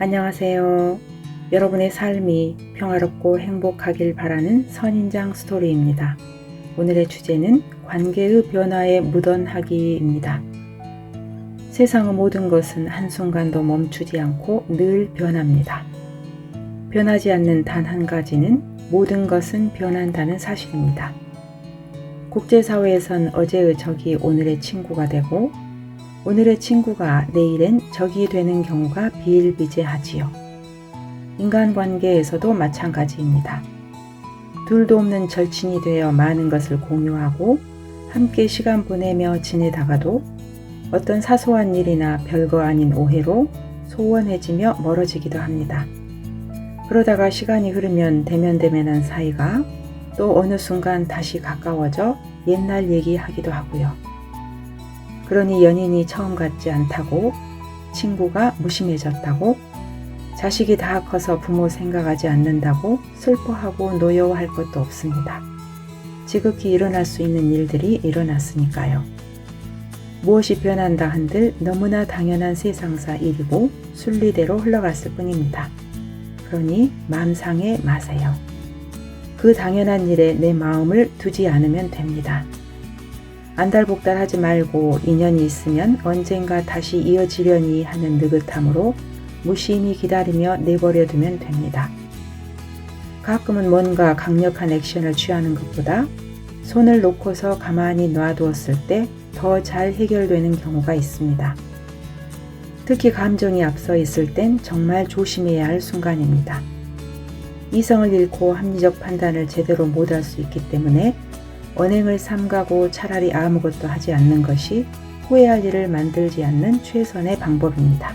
안녕하세요. 여러분의 삶이 평화롭고 행복하길 바라는 선인장 스토리입니다. 오늘의 주제는 관계의 변화에 무던하기입니다. 세상의 모든 것은 한순간도 멈추지 않고 늘 변합니다. 변하지 않는 단 한 가지는 모든 것은 변한다는 사실입니다. 국제사회에선 어제의 적이 오늘의 친구가 되고 오늘의 친구가 내일엔 적이 되는 경우가 비일비재하지요. 인간관계에서도 마찬가지입니다. 둘도 없는 절친이 되어 많은 것을 공유하고 함께 시간 보내며 지내다가도 어떤 사소한 일이나 별거 아닌 오해로 소원해지며 멀어지기도 합니다. 그러다가 시간이 흐르면 대면대면한 사이가 또 어느 순간 다시 가까워져 옛날 얘기하기도 하고요. 그러니 연인이 처음 같지 않다고, 친구가 무심해졌다고, 자식이 다 커서 부모 생각하지 않는다고 슬퍼하고 노여워할 것도 없습니다. 지극히 일어날 수 있는 일들이 일어났으니까요. 무엇이 변한다 한들 너무나 당연한 세상사 일이고 순리대로 흘러갔을 뿐입니다. 그러니 마음 상해 마세요. 그 당연한 일에 내 마음을 두지 않으면 됩니다. 안달복달하지 말고 인연이 있으면 언젠가 다시 이어지려니 하는 느긋함으로 무심히 기다리며 내버려두면 됩니다. 가끔은 뭔가 강력한 액션을 취하는 것보다 손을 놓고서 가만히 놔두었을 때 더 잘 해결되는 경우가 있습니다. 특히 감정이 앞서 있을 땐 정말 조심해야 할 순간입니다. 이성을 잃고 합리적 판단을 제대로 못할 수 있기 때문에 언행을 삼가고 차라리 아무것도 하지 않는 것이 후회할 일을 만들지 않는 최선의 방법입니다.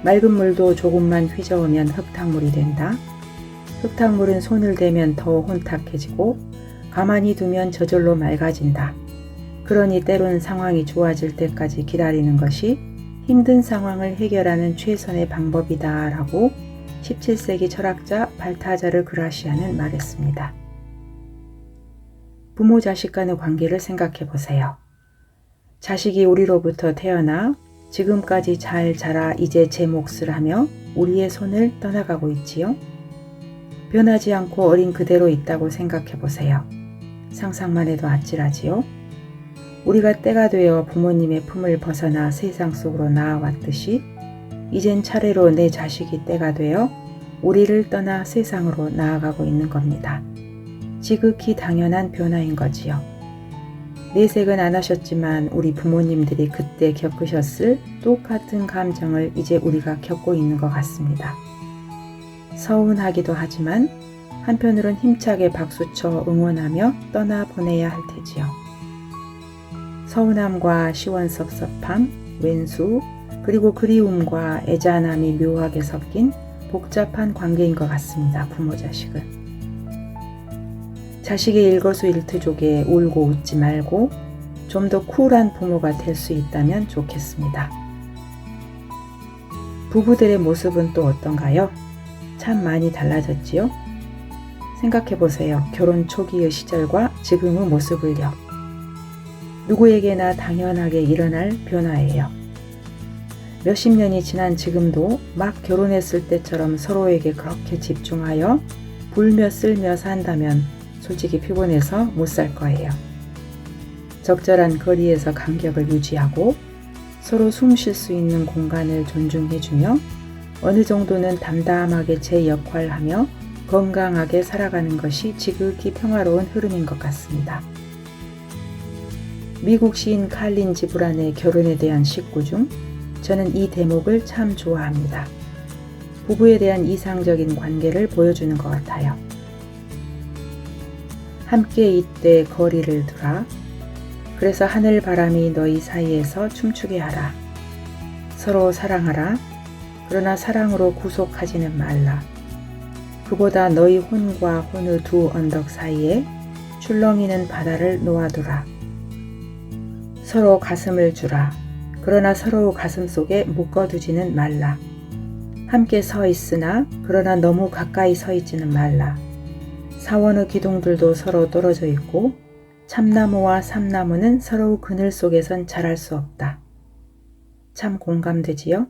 맑은 물도 조금만 휘저으면 흙탕물이 된다. 흙탕물은 손을 대면 더 혼탁해지고 가만히 두면 저절로 맑아진다. 그러니 때론 상황이 좋아질 때까지 기다리는 것이 힘든 상황을 해결하는 최선의 방법이다 라고 17세기 철학자 발타자르 그라시아는 말했습니다. 부모 자식 간의 관계를 생각해 보세요. 자식이 우리로부터 태어나 지금까지 잘 자라 이제 제 몫을 하며 우리의 손을 떠나가고 있지요. 변하지 않고 어린 그대로 있다고 생각해 보세요. 상상만 해도 아찔하지요. 우리가 때가 되어 부모님의 품을 벗어나 세상 속으로 나아왔듯이 이젠 차례로 내 자식이 때가 되어 우리를 떠나 세상으로 나아가고 있는 겁니다. 지극히 당연한 변화인 거지요. 내색은 안 하셨지만 우리 부모님들이 그때 겪으셨을 똑같은 감정을 이제 우리가 겪고 있는 것 같습니다. 서운하기도 하지만 한편으론 힘차게 박수쳐 응원하며 떠나보내야 할 테지요. 서운함과 시원섭섭함, 왼수, 그리고 그리움과 애잔함이 묘하게 섞인 복잡한 관계인 것 같습니다. 부모 자식은. 자식의 일거수일투족에 울고 웃지 말고 좀 더 쿨한 부모가 될 수 있다면 좋겠습니다. 부부들의 모습은 또 어떤가요? 참 많이 달라졌지요? 생각해 보세요. 결혼 초기의 시절과 지금의 모습을요. 누구에게나 당연하게 일어날 변화예요. 몇십 년이 지난 지금도 막 결혼했을 때처럼 서로에게 그렇게 집중하여 불며 쓸며 산다면 솔직히 피곤해서 못 살 거예요. 적절한 거리에서 간격을 유지하고 서로 숨 쉴 수 있는 공간을 존중해주며 어느 정도는 담담하게 제 역할을 하며 건강하게 살아가는 것이 지극히 평화로운 흐름인 것 같습니다. 미국 시인 칼린 지브란의 결혼에 대한 식구 중 저는 이 대목을 참 좋아합니다. 부부에 대한 이상적인 관계를 보여주는 것 같아요. 함께 이때 거리를 두라. 그래서 하늘바람이 너희 사이에서 춤추게 하라. 서로 사랑하라. 그러나 사랑으로 구속하지는 말라. 그보다 너희 혼과 혼의 두 언덕 사이에 출렁이는 바다를 놓아두라. 서로 가슴을 주라. 그러나 서로 가슴 속에 묶어두지는 말라. 함께 서 있으나 그러나 너무 가까이 서 있지는 말라. 사원의 기둥들도 서로 떨어져 있고 참나무와 삼나무는 서로 그늘 속에선 자랄 수 없다. 참 공감되지요?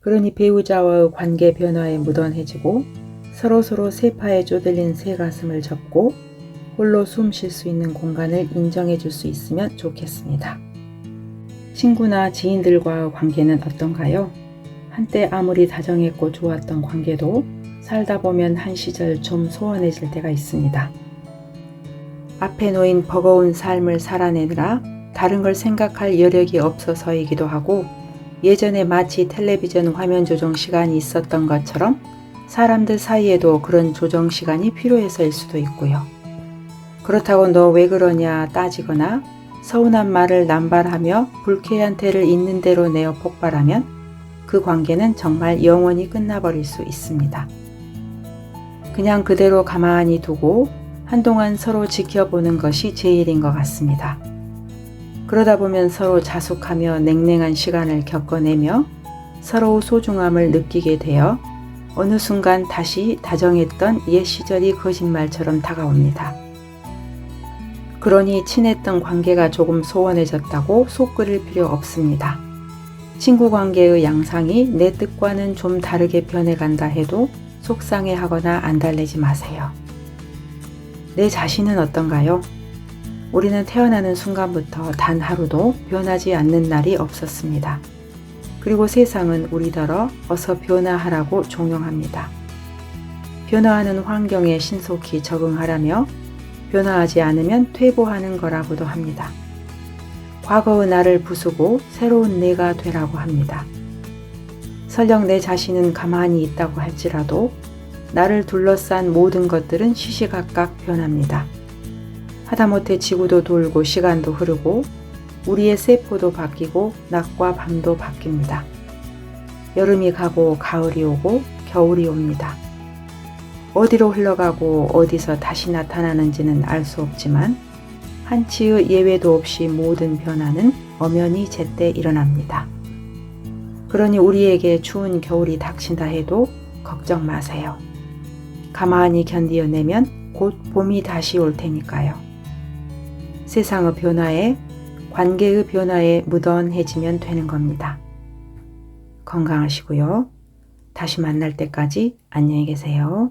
그러니 배우자와의 관계 변화에 무던해지고 서로서로 세파에 쪼들린 새 가슴을 접고 홀로 숨 쉴 수 있는 공간을 인정해 줄 수 있으면 좋겠습니다. 친구나 지인들과의 관계는 어떤가요? 한때 아무리 다정했고 좋았던 관계도 살다 보면 한 시절 좀 소원해질 때가 있습니다. 앞에 놓인 버거운 삶을 살아내느라 다른 걸 생각할 여력이 없어서이기도 하고, 예전에 마치 텔레비전 화면 조정 시간이 있었던 것처럼 사람들 사이에도 그런 조정 시간이 필요해서일 수도 있고요. 그렇다고 너 왜 그러냐 따지거나 서운한 말을 남발하며 불쾌한 태를 있는 대로 내어 폭발하면 그 관계는 정말 영원히 끝나버릴 수 있습니다. 그냥 그대로 가만히 두고 한동안 서로 지켜보는 것이 제일인 것 같습니다. 그러다 보면 서로 자숙하며 냉랭한 시간을 겪어내며 서로의 소중함을 느끼게 되어 어느 순간 다시 다정했던 옛 시절이 거짓말처럼 다가옵니다. 그러니 친했던 관계가 조금 소원해졌다고 속 끓일 필요 없습니다. 친구 관계의 양상이 내 뜻과는 좀 다르게 변해간다 해도 속상해하거나 안달내지 마세요. 내 자신은 어떤가요? 우리는 태어나는 순간부터 단 하루도 변하지 않는 날이 없었습니다. 그리고 세상은 우리더러 어서 변화하라고 종용합니다. 변화하는 환경에 신속히 적응하라며 변화하지 않으면 퇴보하는 거라고도 합니다. 과거의 나를 부수고 새로운 내가 되라고 합니다. 설령 내 자신은 가만히 있다고 할지라도 나를 둘러싼 모든 것들은 시시각각 변합니다. 하다못해 지구도 돌고 시간도 흐르고 우리의 세포도 바뀌고 낮과 밤도 바뀝니다. 여름이 가고 가을이 오고 겨울이 옵니다. 어디로 흘러가고 어디서 다시 나타나는지는 알 수 없지만 한치의 예외도 없이 모든 변화는 엄연히 제때 일어납니다. 그러니 우리에게 추운 겨울이 닥친다 해도 걱정 마세요. 가만히 견디어내면 곧 봄이 다시 올 테니까요. 세상의 변화에, 관계의 변화에 무던해지면 되는 겁니다. 건강하시고요. 다시 만날 때까지 안녕히 계세요.